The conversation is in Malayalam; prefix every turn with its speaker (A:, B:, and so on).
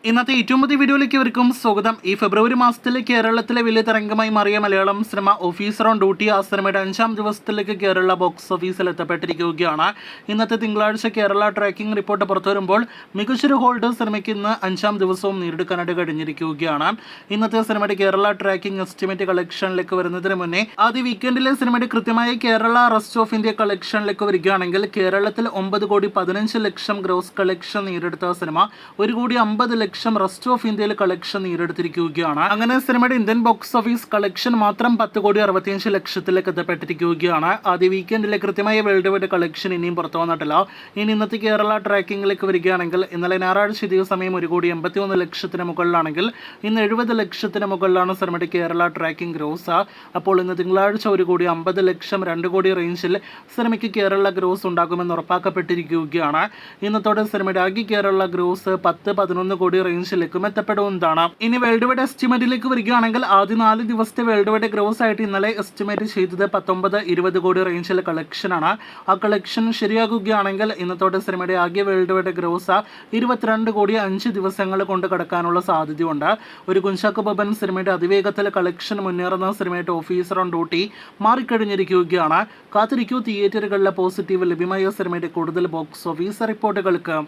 A: ഇന്നത്തെ ഏറ്റവും പുതിയ വീഡിയോയിലേക്ക് ഇവർക്കും സ്വാഗതം. ഈ ഫെബ്രുവരി മാസത്തിൽ കേരളത്തിലെ വലിയ തരംഗമായി മാറിയ Malayalam cinema officer on duty ആ സിനിമയുടെ 5ാം ദിവസത്തിലേക്ക് കേരള ബോക്സ് ഓഫീസിൽ എത്തപ്പെട്ടിരിക്കുകയാണ്. ഇന്നത്തെ തിങ്കളാഴ്ച കേരള ട്രാക്കിംഗ് റിപ്പോർട്ട് പുറത്തുവരുമ്പോൾ മികച്ചൊരു ഹോൾഡ് സിനിമയ്ക്ക് ഇന്ന് 5ാം ദിവസവും നേടിയെടുക്കാനായിട്ട് കഴിഞ്ഞിരിക്കുകയാണ്. ഇന്നത്തെ സിനിമയുടെ കേരള ട്രാക്കിംഗ് എസ്റ്റിമേറ്റ് കളക്ഷനിലേക്ക് വരുന്നതിന് മുന്നേ ആദ്യ വീക്കെൻഡിലെ സിനിമയുടെ കൃത്യമായ കേരള റെസ്റ്റ് ഓഫ് ഇന്ത്യ കളക്ഷനിലേക്ക് വരികയാണെങ്കിൽ കേരളത്തിൽ 9,15,00,000 ഗ്രോസ് കളക്ഷൻ നേടിയെടുത്ത സിനിമ 1,50,00,000 റെസ്റ്റ് ഓഫ് ഇന്ത്യയിൽ കളക്ഷൻ നേടിയെടുത്തിരിക്കുകയാണ്. അങ്ങനെ സിനിമയുടെ ഇന്ത്യൻ ബോക്സ് ഓഫീസ് കളക്ഷൻ മാത്രം 10,65,00,000 എത്തപ്പെട്ടിരിക്കുകയാണ്. ആദ്യ വീക്കെൻഡിലെ കൃത്യമായ വേൾഡ് വൈഡ് കളക്ഷൻ ഇനിയും പുറത്തു വന്നിട്ടില്ല. ഇനി ഇന്നത്തെ കേരള ട്രാക്കിംഗിലേക്ക് വരികയാണെങ്കിൽ ഇന്നലെ ഞായറാഴ്ച ഇതേ സമയം 1,81,00,000 മുകളിലാണെങ്കിൽ ഇന്ന് 70,00,000 മുകളിലാണ് സിനിമയുടെ കേരള ട്രാക്കിംഗ് ഗ്രോസ്. അപ്പോൾ ഇന്ന് തിങ്കളാഴ്ച 1,50,00,000 2 കോടി റേഞ്ചിൽ സിനിമയ്ക്ക് കേരള ഗ്രോസ് ഉണ്ടാകുമെന്ന് ഉറപ്പാക്കപ്പെട്ടിരിക്കുകയാണ്. ഇന്നത്തോടെ സിനിമയുടെ ആകെ കേരള ഗ്രോസ് 10-11 കോടി റേഞ്ചിലേക്കും എത്തപ്പെടുന്നതാണ്. ഇനി വേൾഡ് വൈഡ് എസ്റ്റിമേറ്റിലേക്ക് വരികയാണെങ്കിൽ ആദ്യ 4 ദിവസത്തെ വേൾഡ് വൈഡ് ഗ്രോസ് ആയിട്ട് ഇന്നലെ എസ്റ്റിമേറ്റ് ചെയ്തത് 19-20 കോടി റേഞ്ചിലെ കളക്ഷനാണ്. ആ കളക്ഷൻ ശരിയാകുകയാണെങ്കിൽ ഇന്നത്തോടെ സിനിമയുടെ ആകെ വേൾഡ് വൈഡ് ഗ്രോസ് 22 കോടി 5 ദിവസങ്ങൾ കൊണ്ട് കടക്കാനുള്ള സാധ്യതയുണ്ട്. ഒരു കുഞ്ചാക്കോ ബോബൻ സിനിമയുടെ അതിവേഗത്തിൽ കളക്ഷൻ മുന്നേറുന്ന സിനിമയുടെ ഓഫീസർ ഓൺ ഡ്യൂട്ടി മാറിക്കഴിഞ്ഞിരിക്കുകയാണ്. കാത്തിരിക്കൂ തിയേറ്ററുകളിലെ പോസിറ്റീവ് ലഭ്യമായ സിനിമയുടെ കൂടുതൽ ബോക്സ് ഓഫീസ് റിപ്പോർട്ടുകൾക്ക്.